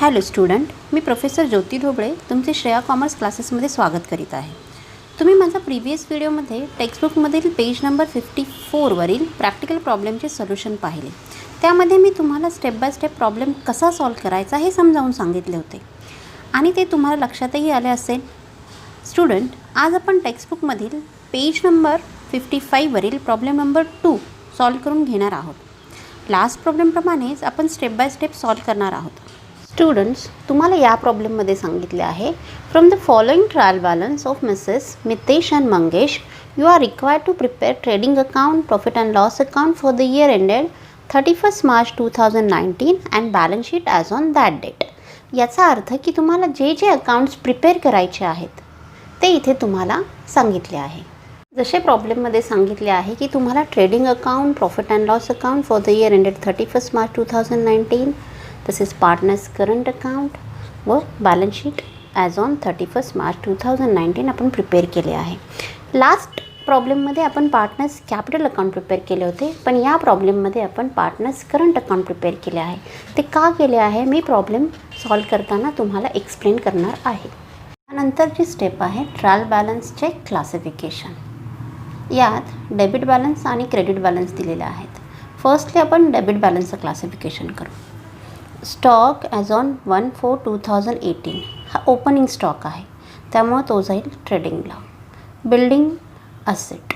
Hello student, मी professor ज्योती ढोबळे तुमचे Shreya commerce क्लासेसमध्ये स्वागत करीत आहे. तुम्ही माझा प्रिव्हियस व्हिडिओमध्ये टेक्स्टबुकमधील पेज नंबर 54वरील प्रॅक्टिकल प्रॉब्लेमचे सोल्युशन पाहिले. त्यामध्ये मी तुम्हाला स्टेप बाय स्टेप प्रॉब्लेम कसा सॉल्व्ह करायचा हे समजावून सांगितले होते आणि ते तुम्हाला लक्षातही आले असेल. स्टुडंट, आज आपण टेक्स्टबुकमधील पेज नंबर 55वरील प्रॉब्लेम नंबर 2 सॉल्व्ह करून घेणार आहोत. लास्ट प्रॉब्लेमप्रमाणेच आपण स्टेप बाय स्टेप सॉल्व्ह करणार आहोत. स्टुडंट्स, तुम्हाला या प्रॉब्लेममध्ये सांगितले आहे, from the following trial balance of Mrs Mitesh and Mangesh you are required to prepare trading account, profit and loss account for the year ended 31 March 2019 and balance sheet as on that date. याचा अर्थ की तुम्हाला जे जे accounts prepare करायचे आहेत ते इथे तुम्हाला सांगितले आहे. जसे प्रॉब्लेममध्ये सांगितले आहे की तुम्हाला trading account, profit and loss account for the year ended 31 March 2019 तसेच पार्टनर्स करंट अकाउंट व balance sheet as on 31 March 2019 आपण प्रिपेअर केले आहे. लास्ट प्रॉब्लेममध्ये आपण पार्टनर्स कॅपिटल अकाउंट प्रिपेअर केले होते, पण या प्रॉब्लेममध्ये आपण पार्टनर्स करंट अकाउंट प्रिपेअर केले आहे. ते का केले आहे मी प्रॉब्लेम सॉल्व्ह करताना तुम्हाला एक्सप्लेन करणार आहे. त्यानंतरची स्टेप आहे ट्रायल बॅलन्सचे क्लासिफिकेशन. यात डेबिट बॅलन्स आणि क्रेडिट बॅलन्स दिलेले आहेत. फर्स्टली आपण डेबिट बॅलन्सचं क्लासिफिकेशन करू. स्टॉक ॲज ऑन 1/4/2018 हा ओपनिंग स्टॉक आहे, त्यामुळे तो जाईल ट्रेडिंगला. Building asset,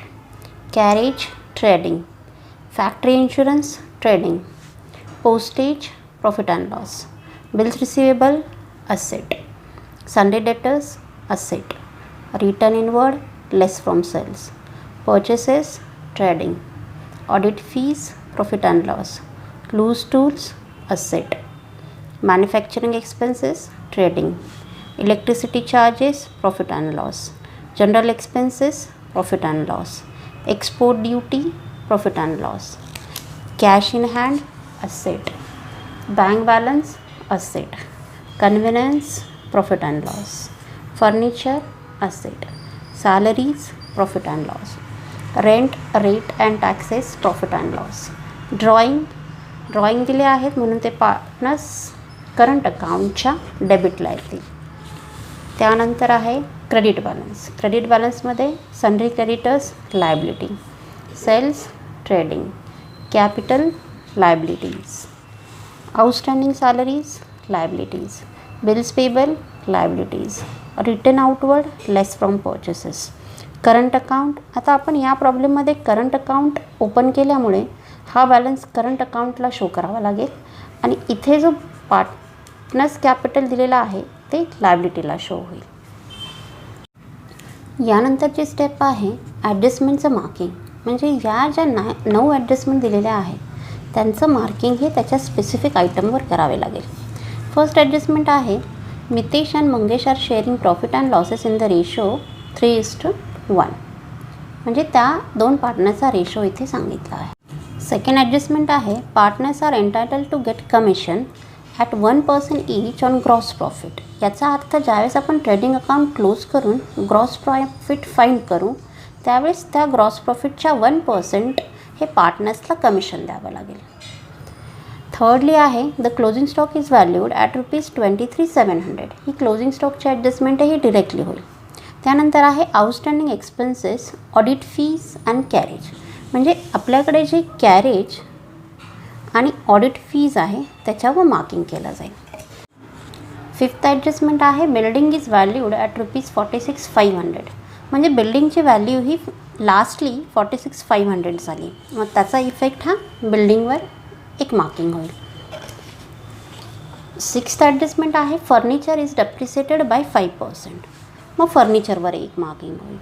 carriage trading, factory insurance trading, postage profit and loss, bills receivable asset, sundry debtors asset, return inward less from sales, purchases trading, audit fees profit and loss, loose tools asset, manufacturing expenses trading, electricity charges profit and loss, general expenses profit and loss, export duty profit and loss, cash in hand asset, bank balance asset, convenience profit and loss, furniture asset, salaries profit and loss, rent rate and taxes profit and loss. Drawing दिले आहेत म्हणून ते partners current अकाउंटच्या डेबिटला येतील. त्यानंतर आहे credit balance. Credit बॅलन्समध्ये sundry creditors liability, sales trading, capital liabilities, outstanding salaries liabilities, bills payable liabilities, return outward less from purchases, current account. आता आपण या प्रॉब्लेममध्ये करंट अकाउंट ओपन केल्यामुळे हा बॅलन्स करंट अकाउंटला शो करावा लागेल आणि इथे जो पार्टनर्स कॅपिटल दिलेला आहे ते लायबिलिटीला शो होईल. यानंतरची स्टेप आहे ॲडजस्टमेंटचं मार्किंग. म्हणजे या ज्या 9 ॲडजस्टमेंट दिलेल्या आहेत त्यांचं मार्किंग हे त्याच्या स्पेसिफिक आयटमवर करावे लागेल. फर्स्ट ॲडजस्टमेंट आहे Mitesh and Mangesh are sharing profit and losses in the ratio 3:1. म्हणजे त्या 2 पार्टनरचा रेशो इथे सांगितला आहे. सेकंड ॲडजस्टमेंट आहे partners are entitled to get commission at 1% each on gross profit. याचा अर्थ ज्यावेळेस आपण ट्रेडिंग अकाउंट क्लोज करून ग्रॉस प्रॉफिट फाईंड करू त्यावेळेस त्या ग्रॉस प्रॉफिटच्या 1% हे पार्टनर्सला कमिशन द्यावं लागेल. थर्डली आहे the closing stock is valued at ₹23,700. He closing स्टॉकची ॲडजस्टमेंट ही डिरेक्टली होईल. त्यानंतर आहे outstanding expenses, audit fees and carriage. म्हणजे आपल्याकडे जे कॅरेज आणि ऑडिट फीज आहे त्याच्यावर मार्किंग केलं जाईल. फिफ्थ ॲडजस्टमेंट आहे बिल्डिंग इज व्हॅल्यूड ॲट ₹46,500. म्हणजे बिल्डिंगची व्हॅल्यू ही लास्टली 46,500 झाली, मग त्याचा इफेक्ट हा बिल्डिंगवर एक मार्किंग होईल. सिक्स्थ ॲडजस्टमेंट आहे फर्निचर इज डेप्रिसिएटेड बाय 5%. मग फर्निचरवर एक मार्किंग होईल.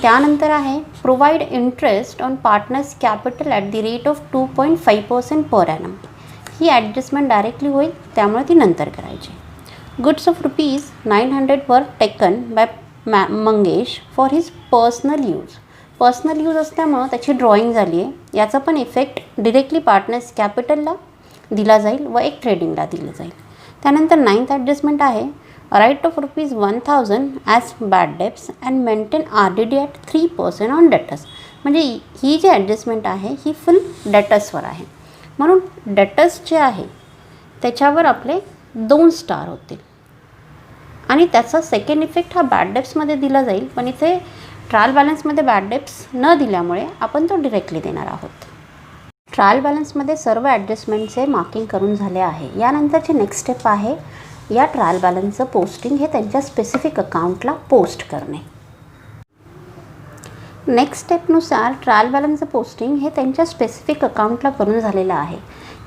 त्यानंतर आहे provide interest on partners capital at the rate of 2.5% per annum. He adjustment directly होईल त्यामुळे ती नंतर करायची. गुड्स ऑफ ₹900 वर taken by Mangesh for his personal use. Personal use असल्यामुळं त्याची ड्रॉइंग झाली आहे. याचा पण इफेक्ट डिरेक्टली पार्टनर्स कॅपिटलला दिला जाईल व एक ट्रेडिंगला दिलं जाईल. त्यानंतर 9th ॲडजस्टमेंट आहे write off ₹1,000 as bad debts and maintain RDD at 3% on debtors. म्हणजे ही जी ॲडजस्टमेंट आहे ही फुल डेटर्सवर आहे, म्हणून डेटर्स जे आहे त्याच्यावर आपले 2 स्टार होतील आणि त्याचा सेकंड इफेक्ट हा बॅड डेप्समध्ये दिला जाईल, पण इथे ट्रायल बॅलन्समध्ये बॅड डेप्स न दिल्यामुळे आपण तो डिरेक्टली देणार आहोत. ट्रायल बॅलन्समध्ये सर्व ॲडजस्टमेंटचे मार्किंग करून झाले आहे. यानंतरची नेक्स्ट स्टेप आहे या ट्रायल बॅलन्सचं पोस्टिंग हे त्यांच्या स्पेसिफिक अकाउंटला पोस्ट करणे. नेक्स्ट स्टेपनुसार ट्रायल बॅलन्सचं पोस्टिंग हे त्यांच्या स्पेसिफिक अकाउंटला करून झालेलं आहे.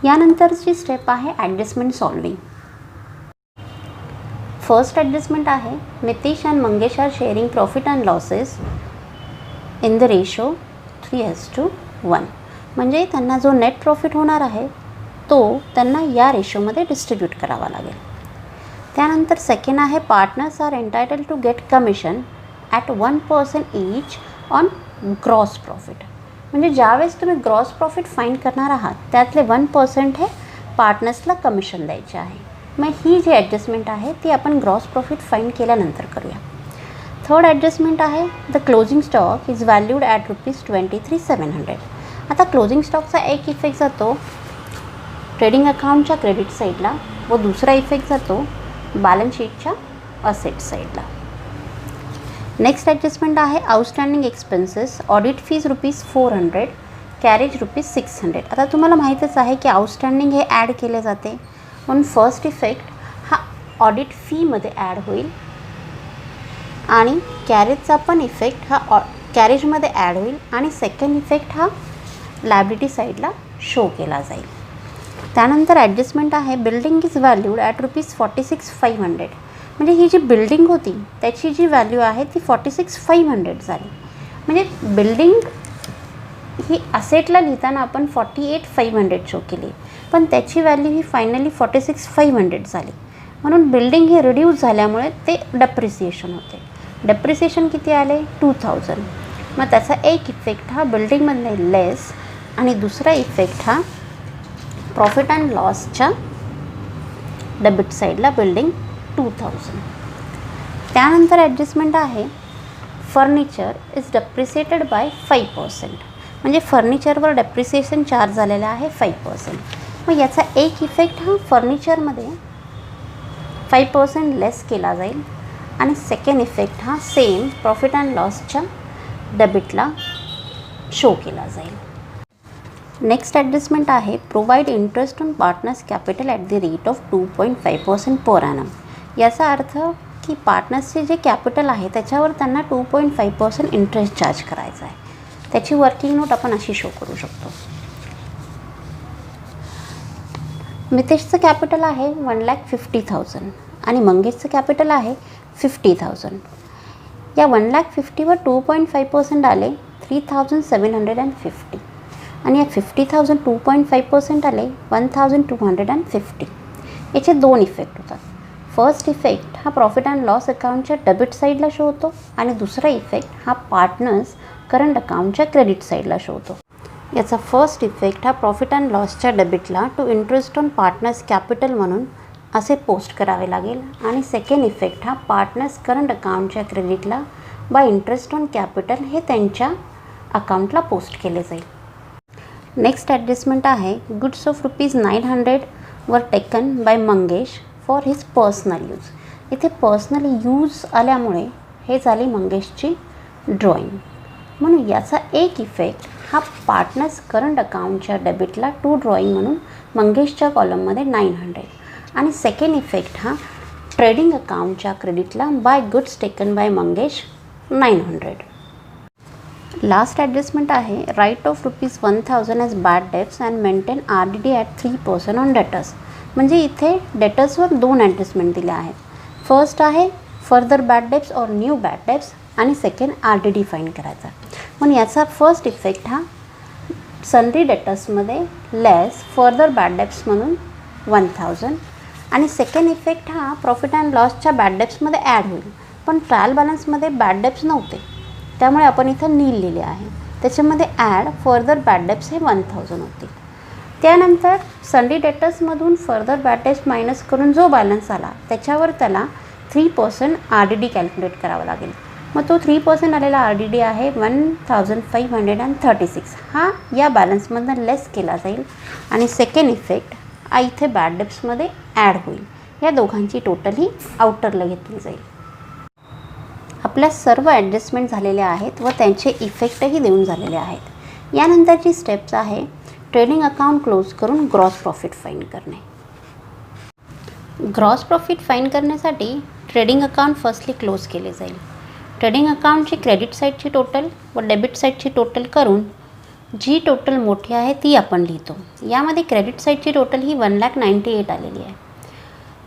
यानंतरची स्टेप आहे ॲडजस्टमेंट सॉल्विंग. फर्स्ट ॲडजस्टमेंट आहे Nitish and Mangesh are sharing profit and losses in the ratio 3:1. म्हणजे त्यांना जो नेट प्रॉफिट होणार आहे तो त्यांना या रेशोमध्ये डिस्ट्रीब्यूट करावा लागेल. त्यानंतर सेकंड आहे partners are entitled to get commission at 1% each on gross profit. म्हणजे ज्यावेळेस तुम्ही ग्रॉस प्रॉफिट फाइंड करणार आहात त्यातले 1% हे पार्टनर्सला कमिशन द्यायचे आहे. मग ही जी ॲडजस्टमेंट आहे ती आपण ग्रॉस प्रॉफिट फाइंड केल्यानंतर करूया. थर्ड ॲडजस्टमेंट आहे the closing stock is valued at ₹23,700. आता क्लोजिंग स्टॉकचा एक इफेक्ट जातो ट्रेडिंग अकाउंटच्या क्रेडिट साईडला व दुसरा इफेक्ट जातो बॅलन्स शीटच्या असेट साईडला. नेक्स्ट ॲडजस्टमेंट आहे outstanding expenses audit fees ₹400, carriage ₹600. आता तुम्हाला माहीतच आहे की आउटस्टँडिंग हे ॲड केले जाते म्हणून फर्स्ट इफेक्ट हा ऑडिट फीमध्ये ॲड होईल आणि कॅरेजचा पण इफेक्ट हा कॅरेजमध्ये ॲड होईल आणि सेकंड इफेक्ट हा लायबिलिटी साईडला शो केला जाईल. त्यानंतर ॲडजस्टमेंट आहे बिल्डिंग इज व्हॅल्यूड ॲट ₹46,500. म्हणजे ही जी बिल्डिंग होती त्याची जी व्हॅल्यू आहे ती 46,500 झाली. म्हणजे बिल्डिंग ही असेटला लिहिताना आपण 48,500 शो केली पण त्याची व्हॅल्यू ही फायनली 46,500 झाली. म्हणून बिल्डिंग हे रिड्यूस झाल्यामुळे ते डेप्रिसिएशन होते. डेप्रिसिएशन किती आले 2,000. मग त्याचा एक इफेक्ट हा बिल्डिंगमधले लेस आणि दुसरा इफेक्ट हा प्रॉफिट अँड लॉसच्या डेबिट साईडला बिल्डिंग 2,000. त्यानंतर ॲडजस्टमेंट आहे फर्निचर इज डेप्रिसिएटेड बाय 5%. म्हणजे फर्निचरवर डेप्रिसिएशन चार्ज झालेला आहे 5%. मग याचा एक इफेक्ट हा फर्निचरमध्ये 5% लेस केला जाईल आणि सेकंड इफेक्ट हा सेम प्रॉफिट अँड लॉसच्या डेबिटला शो केला जाईल. नेक्स्ट ॲडजस्टमेंट आहे provide interest on partners capital at the rate of 2.5% per annum. याचा अर्थ की पार्टनर्सचे जे कॅपिटल आहे त्याच्यावर त्यांना 2.5% इंटरेस्ट चार्ज करायचा आहे. त्याची वर्किंग नोट आपण अशी शो करू शकतो. मितेशचं कॅपिटल आहे 1,50,000 आणि मंगेशचं कॅपिटल आहे 50,000. या 1,50,000वर 2.5% आले 3,750 आणि या 50,000 2.5% आले 1,250. याचे दोन इफेक्ट होतात. फर्स्ट इफेक्ट हा प्रॉफिट अँड लॉस अकाउंटच्या डेबिट साईडला शो होतो आणि दुसरा इफेक्ट हा पार्टनर्स करंट अकाउंटच्या क्रेडिट साईडला शो होतो. याचा फर्स्ट इफेक्ट हा प्रॉफिट अँड लॉसच्या डेबिटला to interest on partners capital म्हणून असे पोस्ट करावे लागेल आणि सेकंड इफेक्ट हा पार्टनर्स करंट अकाउंटच्या क्रेडिटला बाय इंटरेस्ट ऑन कॅपिटल हे त्यांच्या अकाउंटला पोस्ट केले जाईल. नेक्स्ट ॲडजस्टमेंट आहे गुड्स ऑफ ₹900 वर taken by Mangesh for his personal use. इथे पर्सनल यूज आल्यामुळे हे झाली मंगेशची ड्रॉईंग. म्हणून याचा एक इफेक्ट हा पार्टनर्स करंट अकाउंटच्या डेबिटला टू ड्रॉईंग म्हणून मंगेशच्या कॉलममध्ये 900 आणि सेकंड इफेक्ट हा ट्रेडिंग अकाउंटच्या क्रेडिटला by goods taken by Mangesh 900. Last adjustment आहे write off ₹1,000 as bad debts and maintain RDD at 3% on debtors. म्हणजे इथे डेटर्सवर दोन ॲडजस्टमेंट दिले आहेत. फर्स्ट आहे फर्दर बॅड डेट्स और न्यू बॅड डेट्स आणि सेकंड RDD फाईन करायचा. म्हणून याचा फर्स्ट इफेक्ट हा सनरी डेटर्समध्ये लेस फर्दर बॅड डेट्स म्हणून 1,000 आणि सेकंड इफेक्ट हा प्रॉफिट अँड लॉसच्या बॅड डेट्समध्ये ॲड होईल. पण ट्रायल बॅलन्समध्ये बॅड डेट्स नव्हते त्यामुळे आपण इथं नील लिहिले आहे. त्याच्यामध्ये ॲड फर्दर बॅड डेट्स हे 1,000 होतील. त्यानंतर सनरी डेटर्समधून फर्दर बॅड डेट्स मायनस करून जो बॅलन्स आला त्याच्यावर त्याला 3% RDD कॅल्क्युलेट करावा लागेल. मग तो 3% आलेला RDD आहे 1,536. हा या बॅलन्समधून लेस केला जाईल आणि सेकंड इफेक्ट इथे बॅड डेट्समध्ये ॲड होईल. या दोघांची टोटल ही आउटरला घेतली जाईल. आपल्या सर्व ॲडजस्टमेंट झालेल्या आहेत व त्यांचे इफेक्टही देऊन झालेले आहेत. यानंतरची स्टेप्स आहे ट्रेडिंग अकाउंट क्लोज करून ग्रॉस प्रॉफिट फाइंड करणे. ग्रॉस प्रॉफिट फाइंड करण्यासाठी ट्रेडिंग अकाउंट फर्स्टली क्लोज केले जाईल. ट्रेडिंग अकाउंटची क्रेडिट साईडची टोटल व डेबिट साईडची टोटल करून जी टोटल मोठी आहे ती आपण लिहितो. यामध्ये क्रेडिट साईडची टोटल ही 1,98,000 आलेली आहे.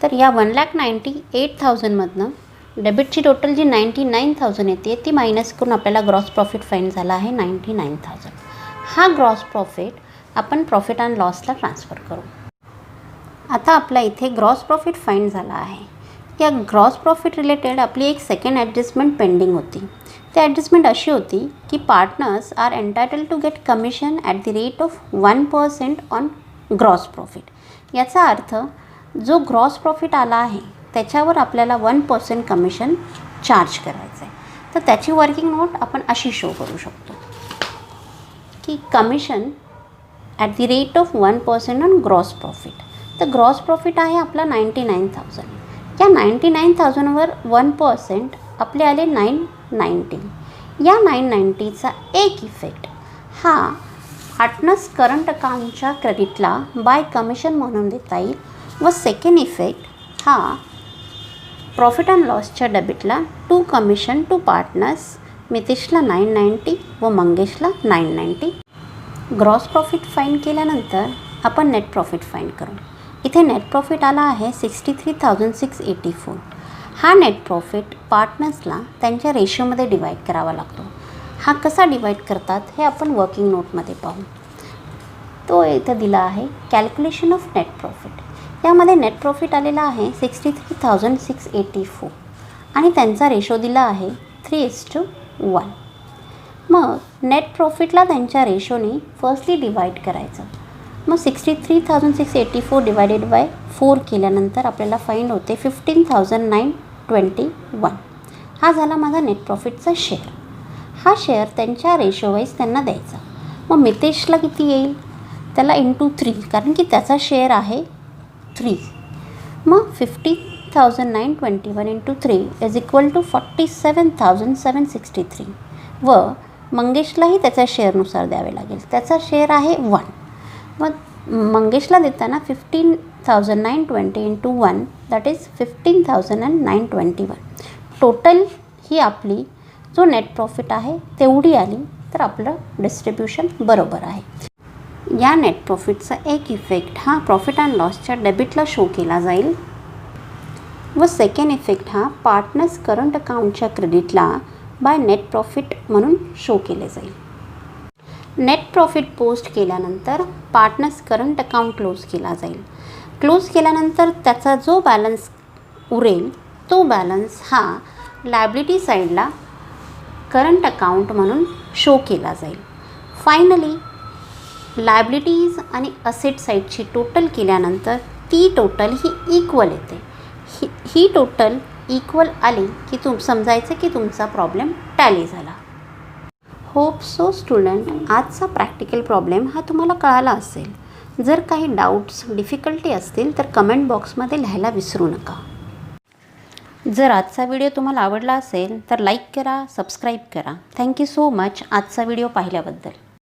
तर या 1,98,000मधनं डेबिटची टोटल जी 99,000 येते ती मायनस करून आपल्याला ग्रॉस प्रॉफिट फाइंड झाला आहे 99,000. हा ग्रॉस प्रॉफिट आपण प्रॉफिट अँड लॉसला ट्रान्सफर करू. आता आपल्या इथे ग्रॉस प्रॉफिट फाइंड झाला आहे. या ग्रॉस प्रॉफिट रिलेटेड आपली एक सेकंड ॲडजस्टमेंट पेंडिंग होती. ती ॲडजस्टमेंट अशी होती की partners are entitled to get commission at the rate of 1% on gross profit. याचा अर्थ जो ग्रॉस प्रॉफिट आला आहे त्याच्यावर आपल्याला 1% कमिशन चार्ज करायचं आहे. तर त्याची वर्किंग नोट आपण अशी शो करू शकतो की commission at the rate of 1% on gross profit. तर ग्रॉस प्रॉफिट आहे आपला 99,000. या 99,000वर 1% आपले आले 990. या 990चा एक इफेक्ट हा पार्टनर्स करंट अकाउंटच्या क्रेडिटला बाय कमिशन म्हणून देता येईल व सेकंड इफेक्ट हा प्रॉफिट अँड लॉसच्या डेबिटला टू कमिशन टू पार्टनर्स मितेशला 990 व मंगेशला 990. ग्रॉस प्रॉफिट फाइंड केल्यानंतर आपण नेट प्रॉफिट फाइंड करू. इथे नेट प्रॉफिट आला आहे 63,684. हा नेट प्रॉफिट पार्टनर्सला त्यांच्या रेशोमध्ये डिवाईड करावा लागतो. हा कसा डिवाईड करतात हे आपण वर्किंग नोटमध्ये पाहू. तो इथे दिला आहे कॅल्क्युलेशन ऑफ नेट प्रॉफिट. यामध्ये नेट प्रॉफिट आलेला आहे 63,684 आणि त्यांचा रेशो दिला आहे 3:1. मग नेट प्रॉफिटला त्यांच्या रेशोने फर्स्टली डिवाईड करायचं. मग 63,684 डिवायडेड बाय 4 केल्यानंतर आपल्याला फाइंड होते 15,921. हा झाला माझा नेट प्रॉफिटचा शेअर. हा शेअर त्यांच्या रेशोवाईज त्यांना द्यायचा. मग मितेशला किती येईल? त्याला इंटू 3 कारण की त्याचा शेअर आहे 3. मग 50,921 इंटू 3 इज इक्वल टू 47,763. व मंगेशलाही त्याच्या शेअरनुसार द्यावे लागेल. त्याचा शेअर आहे 1. मग मंगेशला देताना 15,920 इंटू 1 दॅट इज 15,921. टोटल ही आपली जो नेट प्रॉफिट आहे तेवढी आली तर आपलं डिस्ट्रीब्युशन बरोबर आहे. या नेट प्रॉफिटचा एक इफेक्ट हा प्रॉफिट अँड लॉसच्या डेबिटला शो केला जाईल व सेकंड इफेक्ट हा पार्टनर्स करंट अकाउंटच्या क्रेडिटला बाय नेट प्रॉफिट म्हणून शो केले जाईल. नेट प्रॉफिट पोस्ट केल्यानंतर पार्टनर्स करंट अकाउंट क्लोज केला जाईल. क्लोज केल्यानंतर त्याचा जो बॅलन्स उरेल तो बॅलन्स हा लायबिलिटी साईडला करंट अकाउंट म्हणून शो केला जाईल. फायनली लायबिलिटीज आणि असेट साईडची टोटल केल्यानंतर ती टोटल ही इक्वल येते. ही टोटल इक्वल आली की समजायचं की तुमचा प्रॉब्लेम टॅली झाला. होप सो स्टुडंट, आजचा प्रॅक्टिकल प्रॉब्लेम हा तुम्हाला कळाला असेल. जर काही डाऊट्स डिफिकल्टी असतील तर कमेंट बॉक्समध्ये लिहायला विसरू नका. जर आजचा व्हिडिओ तुम्हाला आवडला असेल तर लाईक करा, सबस्क्राईब करा. थँक्यू सो मच आजचा व्हिडिओ पाहिल्याबद्दल.